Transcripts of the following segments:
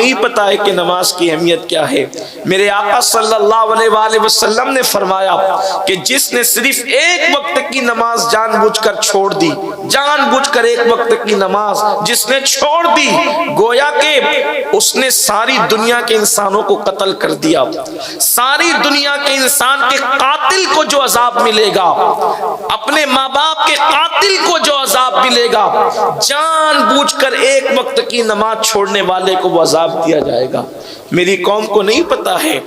نہیں پتا ہے کہ نماز کی اہمیت کیا ہے۔ میرے آقا صلی اللہ علیہ وآلہ وسلم نے فرمایا کہ جس نے صرف ایک وقت کی نماز جان بوجھ کر چھوڑ دی، جان بوجھ کر ایک وقت کی نماز جس نے چھوڑ دی، گویا کہ اس نے ساری دنیا کے انسانوں کو قتل کر دیا۔ ساری دنیا کے انسان کے قاتل کو جو عذاب ملے گا، اپنے ماں باپ کے قاتل کو جو عذاب ملے گا، جان بوجھ کر ایک وقت کی نماز چھوڑنے والے کو وہ عذاب دیا جائے گا۔ میری قوم کو نہیں پتا ہے۔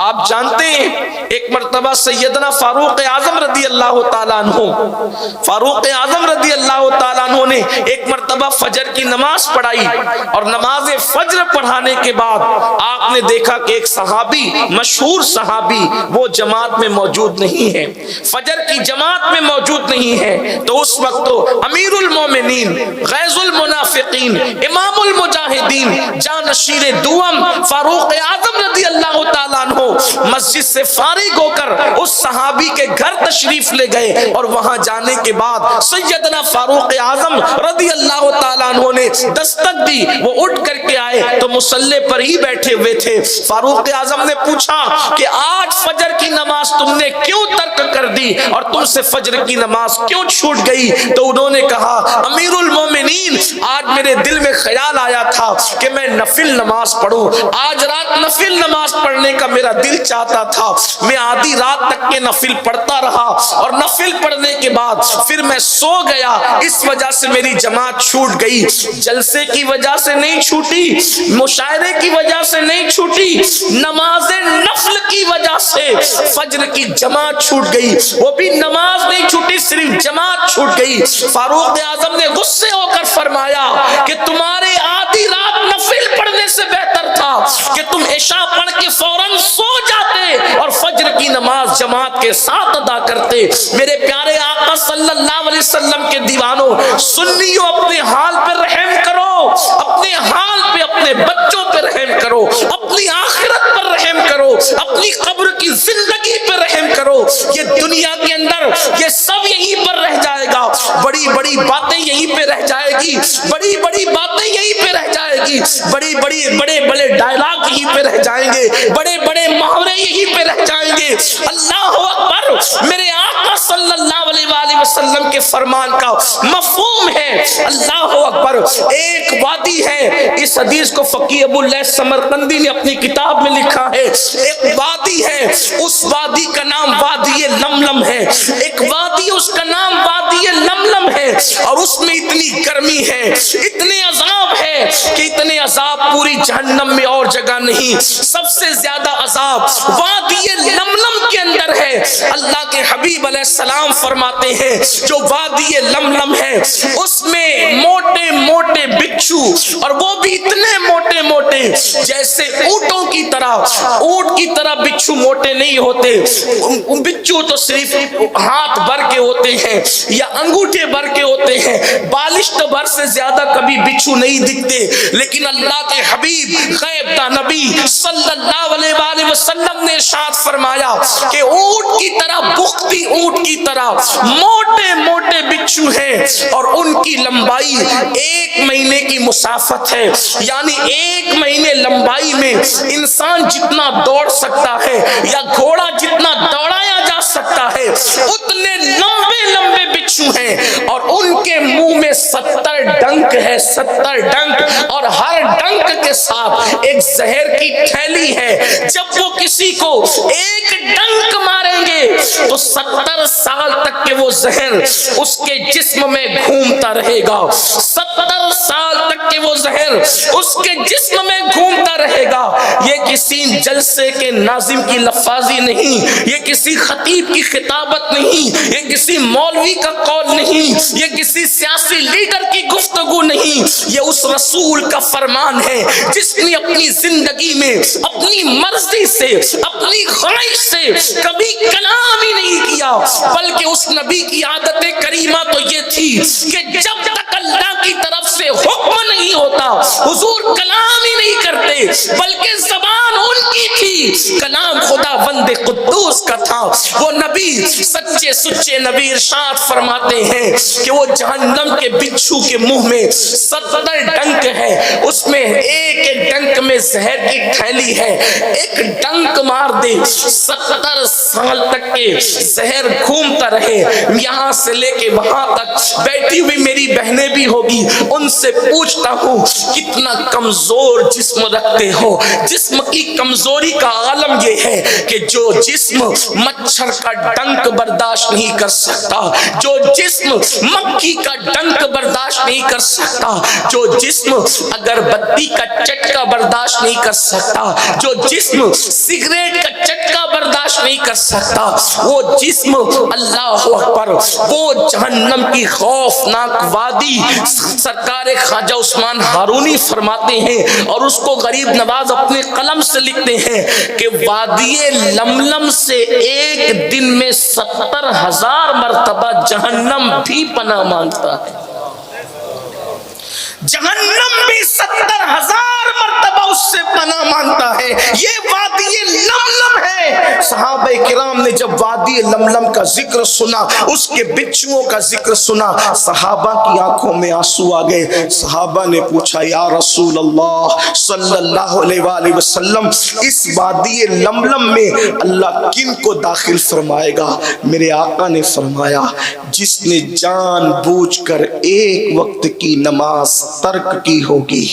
آپ جانتے ہیں ایک مرتبہ سیدنا فاروق اعظم رضی اللہ تعالیٰ عنہ، فاروق اعظم رضی اللہ تعالیٰ عنہ نے ایک مرتبہ فجر کی نماز پڑھائی، اور نماز فجر پڑھانے کے بعد آپ نے دیکھا کہ ایک صحابی، مشہور صحابی، وہ جماعت میں موجود نہیں ہے، فجر کی جماعت میں موجود نہیں ہے۔ تو اس وقت تو امیر المومنین، غیظ المنافقین، امام المجاہدین، جانشین دوم فاروق اعظم رضی اللہ تعالیٰ عنہ مسجد سے فارغ ہو کر اس صحابی کے گھر تشریف لے گئے، اور وہاں جانے کے بعد سیدنا فاروق اعظم رضی اللہ تعالیٰ عنہ نے دستک دی، وہ اٹھ کر کے آئے تو مصلی پر ہی بیٹھے ہوئے تھے۔ فاروق اعظم نے پوچھا کہ آج فجر کی نماز تم نے کیوں ترک کر دی اور تم سے فجر کی نماز کیوں چھوٹ گئی؟ تو انہوں نے کہا امیر المومنین، آج میرے دل میں خیال آیا تھا کہ میں نفل نماز پڑھوں، آج رات نفل نماز پڑھنے کا میرا دل چاہتا تھا، میں آدھی رات تک کے نفل پڑھتا رہا، اور نفل پڑھنے کے بعد پھر میں سو گیا، اس وجہ سے میری جماعت چھوٹ گئی۔ جلسے کی وجہ سے نہیں چھوٹی، مشاعرے کی وجہ سے نہیں چھوٹی، نماز نفل کی وجہ سے فجر کی جماعت چھوٹ گئی، وہ بھی نماز نہیں چھوٹی، صرف جماعت چھوٹ گئی۔ فاروق اعظم نے غصے ہو کر فرمایا کہ تمہارے آدھی رات نفل پڑھنے سے بہتر تھا کہ تم عشاء پڑھ کے فوراً سو جاتے اور فجر کی نماز جماعت کے ساتھ ادا کرتے۔ میرے پیارے آقا صلی اللہ علیہ وسلم کے دیوانوں، سنیوں، اپنے حال پہ رحم کرو، اپنے حال پہ، اپنے بچوں پہ رحم کرو، اپنی آخرت پر رحم کرو، اپنی قبر کی زندگی پہ رحم کرو۔ یہ دنیا کے اندر یہ سب یہیں پر رہ جائے گا، بڑی بڑی باتیں یہیں پہ رہ جائے گی، بڑی بڑی باتیں یہیں پہ رہ جائے گی، بڑی بڑی بڑے بڑے ڈائلاگ یہیں پہ رہ جائیں گے، بڑے بڑے محاورے یہیں پہ رہ جائیں گے۔ اللہ اکبر! میرے آقا صلی اللہ علیہ وآلہ وسلم کے فرمان کا مفہوم ہے اللہ اکبر۔ ایک وادی ہے، اس حدیث کو فقیہ ابو اللیث سمرقندی نے اپنی کتاب میں لکھا ہے، ایک وادی ہے، اس وادی کا نام وادی لملم ہے، ایک وادی اس کا نام وادی لملم ہے، اور اس میں اتنی گرمی ہے، اتنے عذاب ہے کہ اتنے عذاب پوری جہنم میں اور جگہ نہیں۔ سب سے زیادہ عذاب وادی لملم کے اندر ہے۔ اللہ کے حبیب علیہ السلام فرماتے ہیں جو وادی لملم ہے اس میں موٹے موٹے بچھو، اور وہ بھی اتنے موٹے موٹے جیسے اونٹوں کی طرح، اونٹ کی طرح بچھو موٹے نہیں ہوتے، بچھو تو صرف ہاتھ بھر کے ہوتے ہیں یا انگوٹھے بھر کے ہوتے ہیں، بالشت بھر سے زیادہ کبھی بچھو نہیں دکھتے۔ لیکن اللہ کے حبیب غیب دا نبی صلی اللہ علیہ وآلہ وسلم نے ارشاد فرمایا کہ اونٹ کی طرح، بختی اونٹ کی طرح موٹے موٹے بچھو ہیں، اور ان کی لمبائی 1 مہینے کی مسافت ہے، یعنی 1 مہینے لمبائی میں انسان جتنا دوڑ سکتا ہے یا گھوڑا جتنا دوڑایا جا سکتا ہے اتنے لمبے لمبے بچھو ہیں، اور ان کے منہ میں 70 ڈنک ہے، 70 ڈنک، اور ہر ڈنک کے ساتھ ایک زہر کی تھیلی ہے۔ جب وہ کسی کو ایک ڈنک ماریں گے تو 70 سال تک کے وہ زہر اس کے جسم میں گھومتا رہے گا، 70 سال تک کے وہ زہر اس کے جسم میں گھومتا رہے گا۔ یہ کسی جلسے کے ناظم کی لفاظی نہیں، یہ کسی خطیب کی خطابت نہیں، یہ کسی مولوی کا قول نہیں، یہ کسی سیاسی لیڈر کی گفتگو نہیں، یہ اس رسول کا فرمان ہے جس نے اپنی زندگی میں اپنی مرضی سے، اپنی خواہش سے کبھی کلام ہی نہیں کیا، بلکہ اس نبی کی عادت کریمہ تو یہ تھی کہ جب تک اللہ کی طرف سے حکم نہیں ہوتا حضور کلام ہی نہیں کرتے، بلکہ زبان ان کی تھی، کلام خدا بند قدوس کا تھا۔ وہ نبی سچے سچے نبی ارشاد فرماتے ہیں کہ وہ جہنم کے بچھو کے منہ میں 70 ڈنک ہے، اس میں ایک ایک ڈنک میں میں زہر کی تھیلی ہے، ایک ڈنک مار دے 70 سال تک کے زہر گھومتا رہے، یہاں سے لے کے وہاں تک۔ بیٹھی ہوئی میری بہنیں بھی ہوگی، ان سے پوچھتا ہوں کتنا کمزور جسم رکھتے ہو۔ جسم کی کمزوری کا عالم یہ ہے کہ جو جسم مچھر کا ڈنک برداشت نہیں کر سکتا، جو جسم مکھی کا ڈنک برداشت نہیں کر سکتا، جو جسم اگر بتی کا چٹکا برداشت نہیں کر سکتا، جو جسم سگریٹ کا چٹکا برداشت نہیں کر سکتا، وہ جسم اللہ اکبر وہ جہنم کی خوفناک وادی سرکار خواجہ عثمان ہارونی فرماتے ہیں، اور اس کو غریب نواز اپنے قلم سے لکھتے ہیں کہ وادی لملم سے ایک دن میں 70,000 مرتبہ جہنم بھی پناہ مانگتا ہے۔ جہنم بھی 70,000 مرتبہ اس سے پناہ مانگتا ہے۔ یہ وادی لملم ہے۔ صحابہ کرام نے جب وادی لملم کا ذکر سنا، اس کے بچھوؤں کا ذکر سنا، صحابہ کی آنکھوں میں آنسو آ گئے۔ صحابہ نے پوچھا یا رسول اللہ صلی اللہ علیہ وآلہ وسلم، اس وادی لملم میں اللہ کن کو داخل فرمائے گا؟ میرے آقا نے فرمایا جس نے جان بوجھ کر ایک وقت کی نماز ترک کی ہوگی،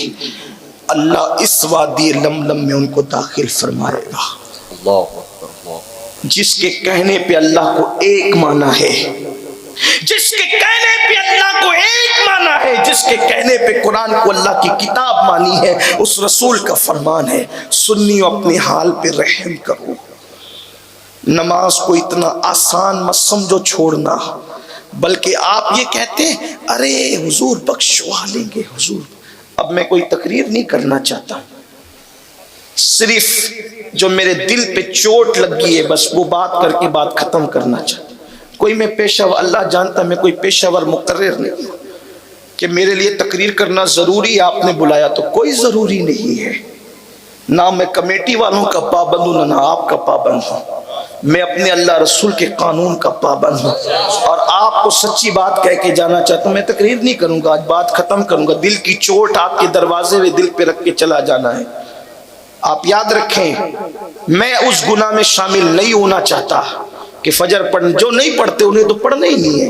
اللہ اس وادی لملم میں ان کو داخل فرمائے گا۔ اللہ جس کے کہنے پہ اللہ کو ایک معنی ہے، جس کے کہنے پہ اللہ کو ایک معنی ہے، جس کے کہنے پہ قرآن کو اللہ کی کتاب مانی ہے، اس رسول کا فرمان ہے سنیو اپنے حال پہ رحم کرو۔ نماز کو اتنا آسان مت سمجھو چھوڑنا، بلکہ آپ یہ کہتے ہیں ارے حضور بخشوا لیں گے حضور۔ اب میں کوئی تقریر نہیں کرنا چاہتا، صرف جو میرے دل پہ چوٹ لگی ہے بس وہ بات کر کے بات ختم کرنا چاہتا۔ کوئی میں پیشہ ور، اللہ جانتا میں کوئی پیشہ ور مقرر نہیں کہ میرے لیے تقریر کرنا ضروری ہے، آپ نے بلایا تو کوئی ضروری نہیں ہے۔ نہ میں کمیٹی والوں کا پابند ہوں، نہ آپ کا پابند ہوں، میں اپنے اللہ رسول کے قانون کا پابند ہوں، اور آپ کو سچی بات کہہ کے جانا چاہتا ہوں۔ میں تقریر نہیں کروں گا، آج بات ختم کروں گا۔ دل کی چوٹ آپ کے دروازے میں دل پہ رکھ کے چلا جانا ہے۔ آپ یاد رکھیں میں اس گناہ میں شامل نہیں ہونا چاہتا کہ فجر پڑھ، جو نہیں پڑھتے انہیں تو پڑھنا ہی نہیں ہے،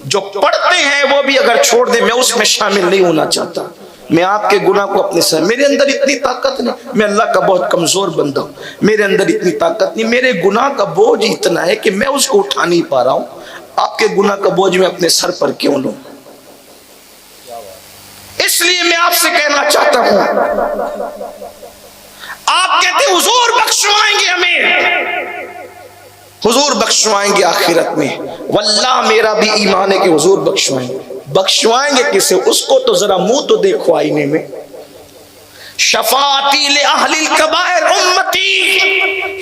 جو پڑھتے ہیں وہ بھی اگر چھوڑ دیں میں اس میں شامل نہیں ہونا چاہتا۔ میں آپ کے گناہ کو اپنے ساتھ، میرے اندر اتنی طاقت نہیں، میں اللہ کا بہت کمزور بندہ ہوں، میرے اندر اتنی طاقت نہیں، میرے گناہ کا بوجھ اتنا ہے کہ میں اس کو اٹھا نہیں پا رہا ہوں۔ آپ کے گناہ کا بوجھ میں اپنے سر پر کیوں لوں؟ اس لیے میں آپ سے کہنا چاہتا ہوں، آپ کہتے ہیں حضور بخشوائیں گے ہمیں، حضور بخشوائیں گے آخرت میں، واللہ میرا بھی ایمان ہے کہ حضور بخشوائیں گے۔ بخشوائیں گے کسے؟ اس کو تو ذرا منہ تو دیکھو آئینے میں۔ شفاعتی لأہل الکبائر امتی،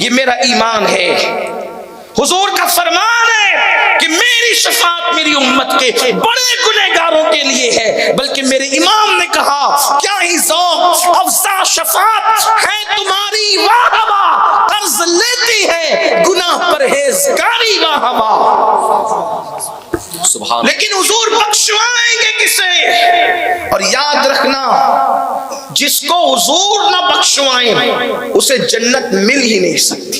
یہ میرا ایمان ہے، حضور کا فرمان ہے کہ میری شفاعت میری امت کے بڑے گنہگاروں کے لیے ہے۔ بلکہ میرے امام نے کہا کیا ہی ذوق افزا شفاعت ہے تمہاری، واہ واہ قرض لیتی ہے گناہ پرہیزگاری، واہ واہ۔ لیکن حضور بخشوائیں گے کسے؟ اور یاد رکھنا جس کو حضور نہ بخشوائیں اسے جنت مل ہی نہیں سکتی۔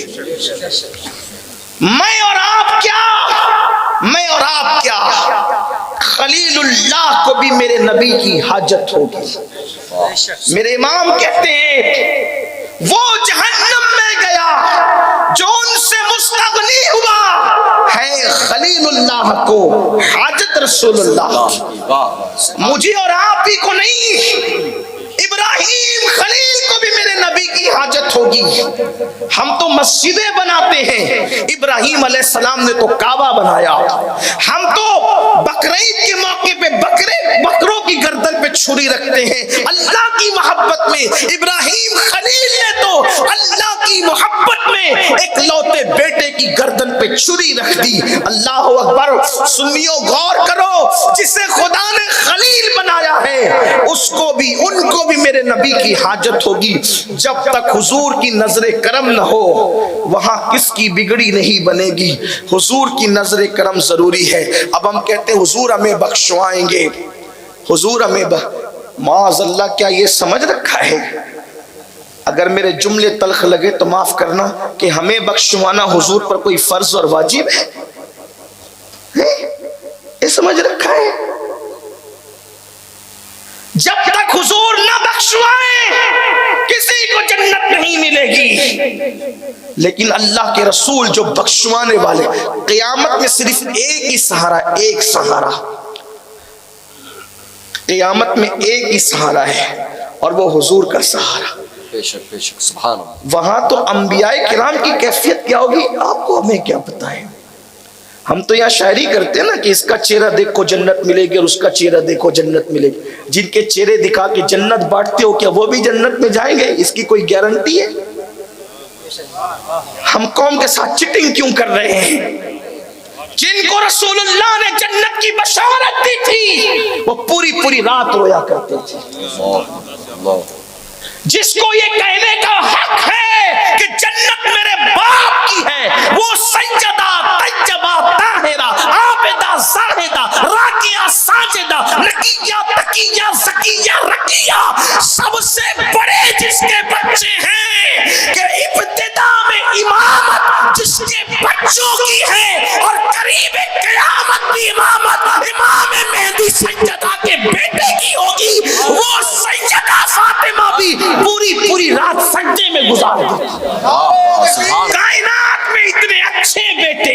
میں اور آپ کیا خلیل اللہ کو بھی میرے نبی کی حاجت ہوگی۔ میرے امام کہتے ہیں وہ جہنم میں گیا جو ان سے مستغنی ہوا ہے خلیل اللہ کو حاجت رسول اللہ، مجھے اور آپ ہی کو نہیں، ابراہیم خلیل کو بھی میرے نبی کی حاجت ہوگی۔ ہم تو مسجدیں بناتے ہیں، ابراہیم علیہ السلام نے تو کعبہ بنایا۔ ہم تو بقرعید کے موقع پہ بکروں کی گردن پہ چھری رکھتے ہیں۔ اللہ کی محبت میں ابراہیم خلیل نے تو اللہ کی محبت میں ایک لوتے بیٹے کی گردن پہ چھری رکھ دی۔ اللہ اکبر۔ سنیو غور کرو، جسے خدا نے خلیل بنایا ہے اس کو بھی ان کو بھی میرے نبی کی حاجت ہوگی۔ جب تک حضور کی نظر کرم نہ ہو وہاں کس کی بگڑی نہیں بنے گی۔ حضور کی نظر کرم ضروری ہے۔ اب ہم کہتے ہیں حضور ہمیں بخشوائیں گے، حضور ہمیں معاذ اللہ، کیا یہ سمجھ رکھا ہے اگر میرے جملے تلخ لگے تو معاف کرنا کہ ہمیں بخشوانا حضور پر کوئی فرض اور واجب ہے؟ یہ سمجھ رکھا ہے؟ جب تک حضور نہ بخشوائیں کسی کو جنت نہیں ملے گی، لیکن اللہ کے رسول جو بخشوانے والے، قیامت میں صرف ایک ہی سہارا، ایک سہارا، قیامت میں ایک ہی سہارا ہے اور وہ حضور کا سہارا۔ بے شک بے شک، سبحان اللہ۔ وہاں تو انبیاء کرام کی کیفیت کیا ہوگی آپ کو ہمیں کیا پتہ ہے؟ ہم تو یہاں شاعری کرتے ہیں نا کہ اس کا چہرہ دیکھو جنت ملے گی اور اس کا چہرہ دیکھو جنت ملے گی۔ جن کے چہرے دکھا کے جنت بانٹتے ہو کیا وہ بھی جنت میں جائیں گے؟ اس کی کوئی گارنٹی ہے؟ ہم قوم کے ساتھ چٹنگ کیوں کر رہے ہیں؟ جن کو رسول اللہ نے جنت کی بشارت دی تھی وہ پوری پوری رات رویا کرتے تھے۔ جس کو یہ کہنے کا حق ہے کہ جنت میرے باپ کی ہے، وہ سجدہ طیبہ طاہرہ عابدہ زاہدہ راکعہ ساجدہ نقیہ تقیہ زکیہ رقیہ، سب سے بڑے جس کے بچے ہیں کہ ابتدا میں امامت جس کے بچوں کی ہے اور قریب قیامت بھی امامت امام مہدی سجدہ کے بیٹے کی ہوگی، وہ سیدہ فاطمہ بھی پوری پوری رات سجدے میں گزار دیتی۔ کائنات میں اتنے اچھے بیٹے،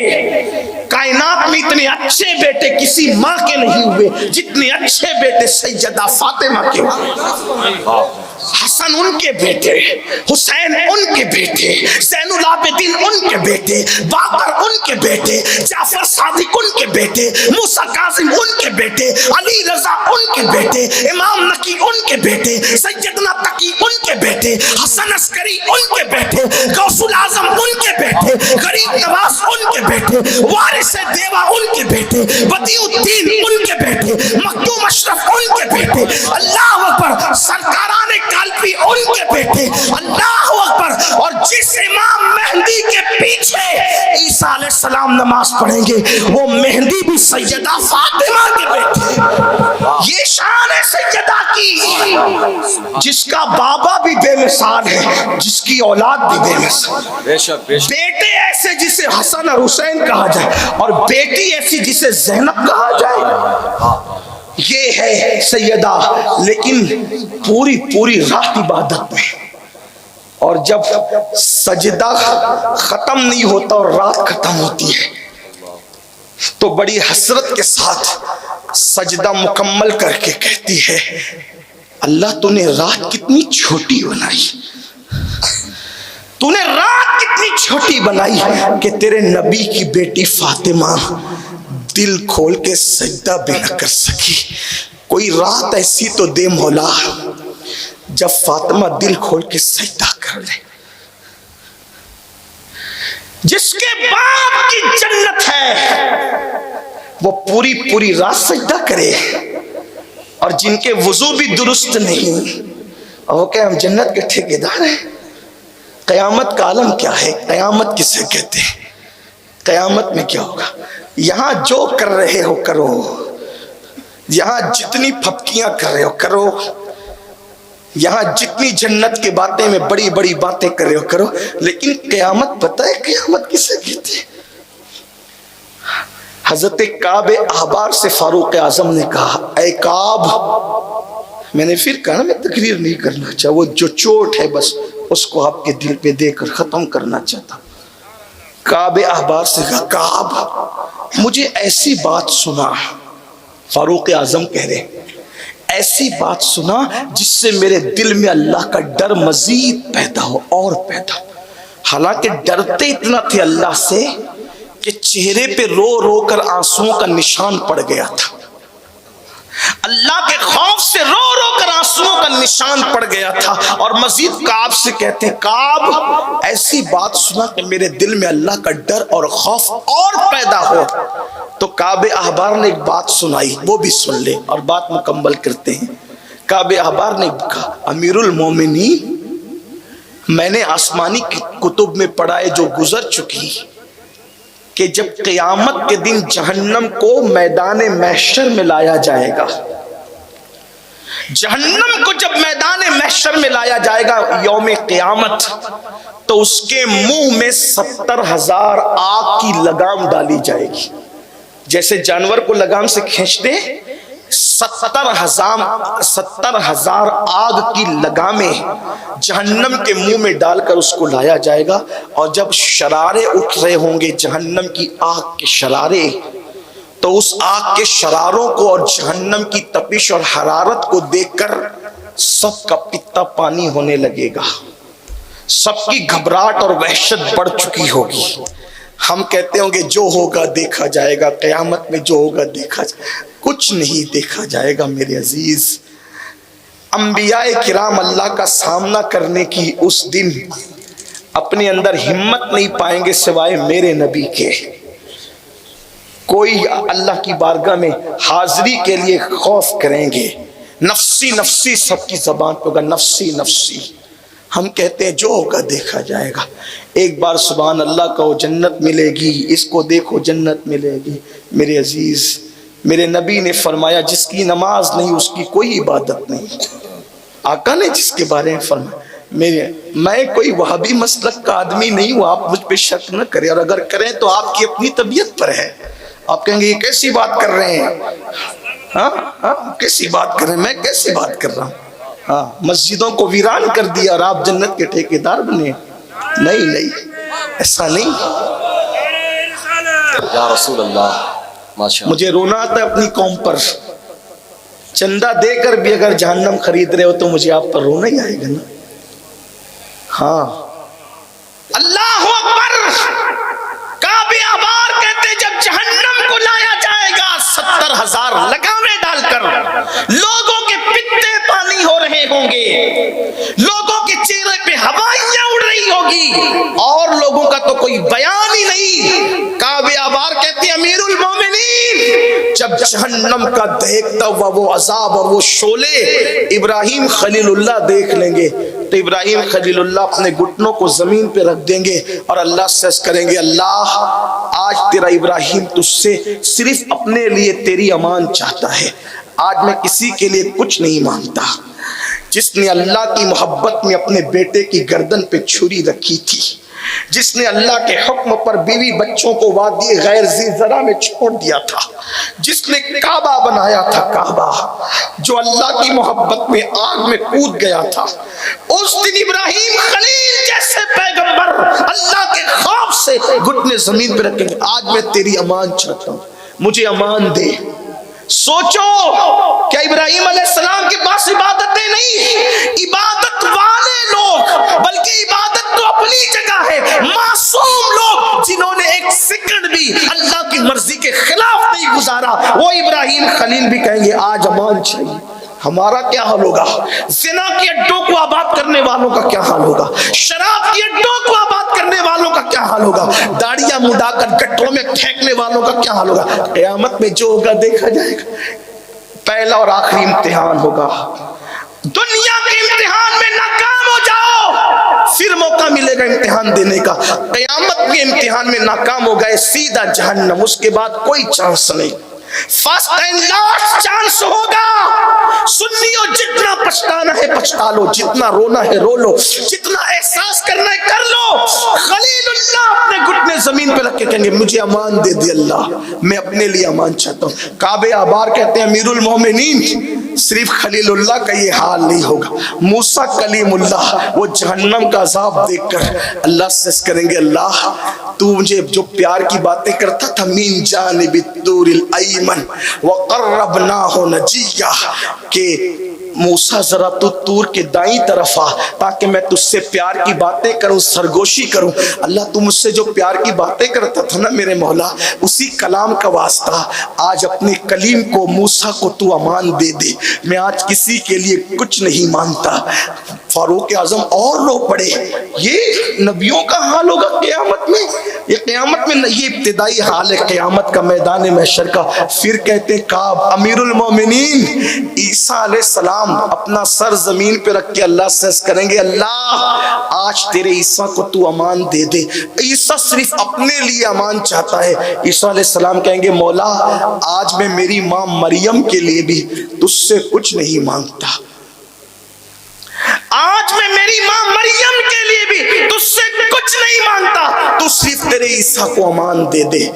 کائنات میں اتنے اچھے بیٹے کسی ماں کے نہیں ہوئے جتنے اچھے بیٹے سیدہ فاطمہ کے ہوئے۔ حسن ان کے بیٹے، حسین ان کے بیٹے، زین العابدین ان کے بیٹے، باقر ان کے بیٹے، جعفر صادق ان کے بیٹے، موسیٰ کاظم ان کے بیٹے، علی رضا ان کے بیٹے، امام نقی ان کے بیٹے، سیدنا تقی ان کے بیٹے، حسن عسکری ان کے بیٹے، غوث العظم ان کے بیٹے، غریب نواز ان کے بیٹے، وارث دیوا ان کے بیٹے، بدیع الدین ان کے بیٹے، مخدوم اشرف ان کے بیٹے، اللہ اکبر، سرکاران قلبی ان کے بیٹے، اللہ اکبر۔ اور جس امام مہدی کے پیچھے عیسیٰ علیہ السلام نماز پڑھیں گے وہ مہدی بھی سیدہ فاطمہ کے بیٹے۔ یہ شان ہے سیدہ کی، جس کا بابا بھی بے مثال ہے، جس کی اولاد بھی بے مثال۔ بیٹے ایسے جسے حسن اور حسین کہا جائے اور بیٹی ایسی جسے زینب کہا جائے، یہ ہے سیدہ۔ لیکن پوری پوری رات عبادت میں، اور جب سجدہ ختم نہیں ہوتا اور رات ختم ہوتی ہے تو بڑی حسرت کے ساتھ سجدہ مکمل کر کے کہتی ہے، اللہ تو نے رات کتنی چھوٹی بنائی، تو نے رات کتنی چھوٹی بنائی کہ تیرے نبی کی بیٹی فاطمہ دل کھول کے سجدہ بھی نہ کر سکی۔ کوئی رات ایسی تو دے مولا جب فاطمہ دل کھول کے سجدہ کر لے۔ جس کے باپ کی جنت ہے وہ پوری پوری رات سجدہ کرے، اور جن کے وضو بھی درست نہیں وہ کہ ہم جنت کے ٹھیکیدار ہیں۔ قیامت کا عالم کیا ہے؟ قیامت کسے کہتے ہیں؟ قیامت میں کیا ہوگا؟ یہاں جو کر رہے ہو کرو، یہاں جتنی پھپکیاں کر رہے ہو کرو، یہاں جتنی جنت کی باتیں میں بڑی بڑی باتیں کر رہے ہو کرو، لیکن قیامت پتہ ہے قیامت کسے کہتے ہیں؟ حضرت کعب احبار سے فاروق اعظم نے کہا، اے کعب، میں نے پھر کہا میں تقریر نہیں کرنا چاہتا، وہ جو چوٹ ہے بس اس کو آپ کے دل پہ دے کر ختم کرنا چاہتا۔ کعب احبار سے کہا، کعب مجھے ایسی بات سنا، فاروق اعظم کہہ رہے ایسی بات سنا جس سے میرے دل میں اللہ کا ڈر مزید پیدا ہو اور پیدا ہو۔ حالانکہ ڈرتے اتنا تھے اللہ سے کہ چہرے پہ رو رو کر آنسوؤں کا نشان پڑ گیا تھا، اللہ کے خوف سے رو رو کر آنسوؤں کا نشان پڑ گیا تھا۔ اور مزید کعب سے کہتے ہیں، کعب ایسی بات سنا کہ میرے دل میں اللہ کا ڈر اور خوف اور پیدا ہو۔ تو کعب احبار نے ایک بات سنائی، وہ بھی سن لے اور بات مکمل کرتے ہیں۔ کعب احبار نے کہا، امیر المومنین، میں نے آسمانی کتب میں پڑھا ہے جو گزر چکی کہ جب قیامت کے دن جہنم کو میدان محشر میں لایا جائے گا جہنم کو جب میدان محشر میں لایا جائے گا یوم قیامت، تو اس کے منہ میں 70,000 آگ کی لگام ڈالی جائے گی. جیسے جانور کو لگام سے کھینچتے، 70,000 آگ کی لگامیں جہنم کے منہ میں ڈال کر اس کو لایا جائے گا. اور جب شرارے اٹھ رہے ہوں گے جہنم کی آگ کے شرارے، تو اس آگ کے شراروں کو اور جہنم کی تپش اور حرارت کو دیکھ کر سب کا پتا پانی ہونے لگے گا، سب کی گھبراہٹ اور وحشت بڑھ چکی ہوگی. ہم کہتے ہوں گے جو ہوگا دیکھا جائے گا، قیامت میں جو ہوگا دیکھا جائے گا. کچھ نہیں دیکھا جائے گا میرے عزیز. انبیاء کرام اللہ کا سامنا کرنے کی اس دن اپنے اندر ہمت نہیں پائیں گے سوائے میرے نبی کے. کوئی اللہ کی بارگاہ میں حاضری کے لیے خوف کریں گے. نفسی نفسی سب کی زبان پہ ہوگا، نفسی نفسی. ہم کہتے ہیں جو ہوگا دیکھا جائے گا. ایک بار سبحان اللہ کہو جنت ملے گی، اس کو دیکھو جنت ملے گی. میرے عزیز، میرے نبی نے فرمایا جس کی نماز نہیں اس کی کوئی عبادت نہیں. آقا نے جس کے بارے میں فرمایا، میں کوئی وہابی مسلک کا آدمی نہیں ہوں، آپ مجھ پہ شک نہ کریں، اور اگر کریں تو آپ کی اپنی طبیعت پر ہے. آپ کہیں گے یہ کیسی بات کر رہے ہیں؟ ہاں کیسی بات کر رہے ہیں؟ میں کیسی بات کر رہا ہوں؟ ہاں، مسجدوں کو ویران کر دیا اور آپ جنت کے ٹھیکیدار بنے. نہیں، ایسا نہیں. یا رسول اللہ، ماشاءاللہ. مجھے رونا آتا ہے اپنی قوم پر. چندہ دے کر بھی اگر جہنم خرید رہے ہو تو مجھے آپ پر رونا ہی آئے گا نا. ہاں، اللہ اکبر. کعبے آبار کہتے جب جہنم کو لایا جائے گا 70,000 لگامیں ڈال کر لوگوں کے پتے پانی ہو رہے ہوں گے، لوگوں کے چہرے پہ ہوائیاں اڑ رہی ہوگی، اور لوگوں کا تو کوئی بیان ہی نہیں. کعبے آبار کہتے ہیں امیر المومنین جب جہنم کا دیکھتا ہوا وہ عذاب اور وہ شعلے ابراہیم خلیل اللہ دیکھ لیں گے تو ابراہیم خلیل اللہ اپنے گھٹنوں کو زمین پہ رکھ دیں گے اور اللہ سے عرض کریں گے اللہ آج تیرا ابراہیم تجھ سے صرف اپنے لیے تیری امان چاہتا ہے، آج میں کسی کے لیے کچھ نہیں مانگتا. جس نے اللہ کی محبت میں اپنے بیٹے کی گردن پہ چھری رکھی تھی، جس نے اللہ کے حکم پر بیوی بچوں کو وادی غیر ذی زرع میں چھوڑ دیا تھا، جس نے کعبہ بنایا تھا، کعبہ جو اللہ کی محبت میں آگ میں کود گیا تھا، اس دن ابراہیم خلیل جیسے پیغمبر اللہ کے خوف سے گھٹنے زمین پہ رکھیں گے آج میں تیری امان چاہتا ہوں، مجھے امان دے. سوچو کیا ابراہیم علیہ السلام کے پاس عبادتیں نہیں؟ عبادت والے لوگ، بلکہ عبادت تو اپنی جگہ ہے. معصوم لوگ جنہوں نے ایک سیکنڈ بھی اللہ کی مرضی کے خلاف نہیں گزارا، وہ ابراہیم خلیل بھی کہیں گے آج امان چاہیے. ہمارا کیا حال ہوگا؟ زنا کی اڈوں کو آباد کرنے والوں کا کیا حال ہوگا؟ شراب کی اڈوں کو آباد کرنے والوں کا کیا حال ہوگا؟ داڑیاں مڈا کر گٹروں میں پھینکنے والوں کا کیا حال ہوگا؟ قیامت میں جو ہوگا دیکھا جائے گا. پہلا اور آخری امتحان ہوگا. دنیا کے امتحان میں ناکام ہو جاؤ پھر موقع ملے گا امتحان دینے کا. قیامت کے امتحان میں ناکام ہو گئے سیدھا جہنم، اس کے بعد کوئی چانس نہیں. فرسٹ اینڈ لاسٹ چانس ہوگا. سنیو جتنا پچھتانا ہے پچھتا لو، جتنا رونا ہے رو لو، جتنا احساس کرنا ہے کر لو. خلیل اللہ اپنے گھٹنے زمین پہ رکھ کے کہیں گے مجھے امان دے دے اللہ، میں اپنے لیے امان چاہتا ہوں. کعبے آبار کہتے ہیں امیر المومنین صرف خلیل اللہ کا یہ حال نہیں ہوگا. موسیٰ کلیم اللہ وہ جہنم کا عذاب دیکھ کر اللہ سے کریں گے اللہ تو مجھے جو پیار کی باتیں کرتا تھا من جانب الطور الایمن وقربناہ نجیہ کہ موسیٰ ذرا تو طور کے دائیں طرف آ تاکہ میں تجھ سے پیار کی باتیں کروں، سرگوشی کروں. اللہ تو مجھ سے جو پیار کی باتیں کرتا تھا نا میرے مولا، اسی کلام کا واسطہ آج اپنے کلیم کو موسیٰ کو تو امان دے دے. میں آج کسی کے لیے کچھ نہیں مانتا. فاروق اعظم اور رو پڑے. یہ نبیوں کا حال ہوگا قیامت میں. یہ قیامت میں یہ ابتدائی حال ہے قیامت کا، میدان محشر کا. پھر کہتے ہیں کعب امیر المومنین عیسیٰ علیہ السلام اپنا سر زمین پہ رکھ کے اللہ سے کریں گے اللہ آج تیرے عیسیٰ کو تو امان دے دے۔ عیسیٰ صرف اپنے لیے امان چاہتا ہے۔ عیسیٰ علیہ السلام کہیں گے مولا آج میں میری ماں مریم کے لیے بھی تجھ سے کچھ نہیں مانگتا، آج میں میری ماں مریم کے لیے بھی تجھ سے کچھ نہیں مانگتا، تو صرف تیرے عیسیٰ کو امان دے دے۔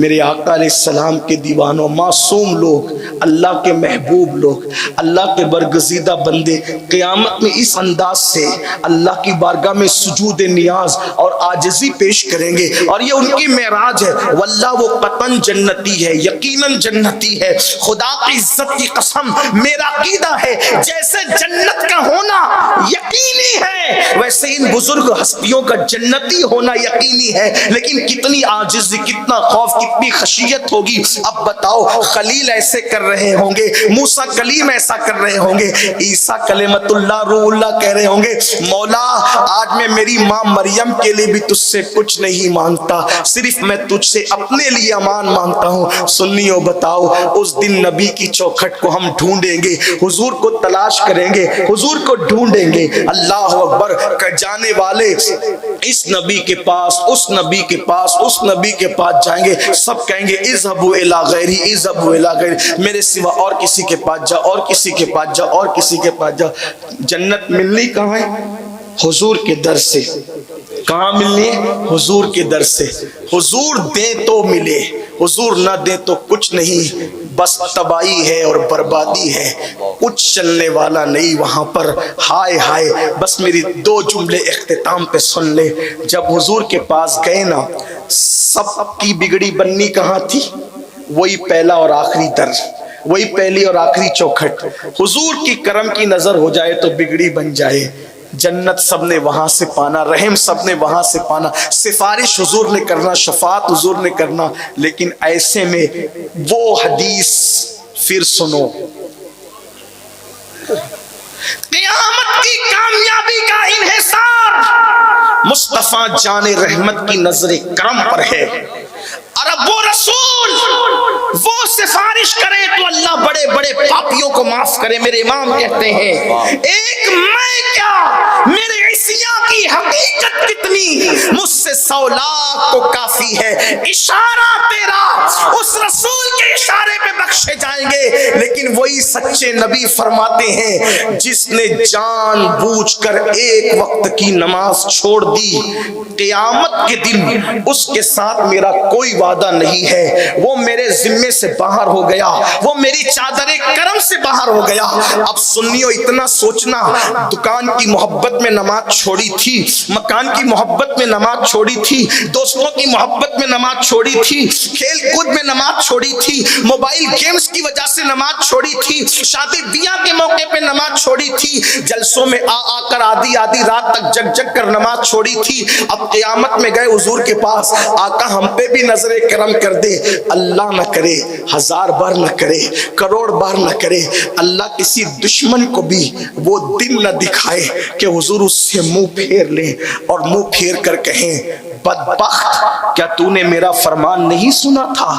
میرے آقا علیہ السلام کے دیوانوں، معصوم لوگ، اللہ کے محبوب لوگ، اللہ کے برگزیدہ بندے قیامت میں اس انداز سے اللہ کی بارگاہ میں سجود نیاز اور عاجزی پیش کریں گے، اور یہ ان کی معراج ہے۔ واللہ وہ قطعاً جنتی ہے، یقیناً جنتی ہے۔ خدا کی عزت کی قسم میرا عقیدہ ہے جیسے جنت کا ہونا یقینی ہے ویسے ان بزرگ ہستیوں کا جنتی ہونا یقینی ہے، لیکن کتنی عاجزی، کتنا خوف، کتنی خشیت ہوگی۔ اب بتاؤ خلیل ایسے کر رہے ہوں گے، موسیٰ کلیم ایسا کر رہے ہوں گے، عیسیٰ کلمت اللہ روح اللہ کہہ رہے ہوں گے مولا آج میں میری ماں مریم کے لیے بھی تجھ سے کچھ نہیں مانگتا، صرف میں تجھ سے اپنے لیے امان مانگتا ہوں۔ سنیو بتاؤ اس دن نبی کی چوکھٹ کو ہم ڈھونڈیں گے، حضور کو تلاش کریں گے، حضور کو ڈھونڈیں گے۔ اللہ اکبر، جانے والے اس نبی کے پاس، اس نبی کے پاس، اس نبی کے پاس جائیں گے، سب کہیں گے اذهبوا الی غیری، اذهبوا الی غیری، میرے سوا اور کسی کے پاس جا، اور کسی کے پاس جا، اور کسی کے پاس جا۔ جنت ملنی کہاں ہے؟ حضور کے در سے۔ کہاں ملنی ہے؟ حضور کے در سے۔ حضور دیں تو ملے، حضور نہ دیں تو کچھ نہیں، بس تباہی ہے اور بربادی ہے، کچھ چلنے والا نہیں وہاں پر۔ ہائے ہائے، بس میری دو جملے اختتام پہ سن لے۔ جب حضور کے پاس گئے نا، سب کی بگڑی بننی کہاں تھی؟ وہی پہلا اور آخری در، وہی پہلی اور آخری چوکھٹ۔ حضور کی کرم کی نظر ہو جائے تو بگڑی بن جائے۔ جنت سب نے وہاں سے پانا، رحم سب نے وہاں سے پانا، سفارش حضور نے کرنا، شفاعت حضور نے کرنا۔ لیکن ایسے میں وہ حدیث پھر سنو، قیامت کی کامیابی کا انحصار مصطفیٰ جان رحمت کی نظر کرم پر ہے۔ اور اب وہ رسول وہ سفارش کرے تو اللہ بڑے بڑے پاپیوں کو معاف کرے۔ میرے امام کہتے ہیں ایک میں کیا میرے عیسیٰ کی حقیقت کتنی، مجھ سے 100 لاکھ کو کافی ہے، اشارہ تیرا اس رسول کے اشارے پہ بخشے جائیں گے۔ لیکن وہی سچے نبی فرماتے ہیں جس نے جان بوجھ کر ایک وقت کی نماز چھوڑ دی، قیامت کے دن اس کے ساتھ میرا کوئی وعدہ نہیں ہے، وہ میرے ذمے سے باہر ہو گیا، وہ میری چادر کرم سے باہر ہو گیا۔ اب سنیو، اتنا سوچنا، دکان کی محبت میں نماز چھوڑی تھی، مکان کی محبت میں نماز چھوڑی تھی، دوستوں کی محبت میں نماز چھوڑی تھی، کھیل کود میں نماز چھوڑی تھی، موبائل گیمز کی وجہ سے نماز چھوڑی تھی، شادی بیاہ کے موقع پہ نماز چھوڑی تھی، جلسوں میں آ کر آدھی رات تک جگ جگ کر نماز چھوڑی تھی۔ اب قیامت میں گئے حضور کے پاس، آقا ہم پہ بھی نظر کرم کر دے۔ اللہ نہ کرے، 1000 بار نہ کرے، کروڑ بار نہ کرے، اللہ کسی دشمن کو بھی وہ دن نہ دکھائے کہ حضور اس سے منہ پھیر لیں اور منہ پھیر کر کہیں بدبخت کیا تو نے میرا فرمان نہیں سنا تھا؟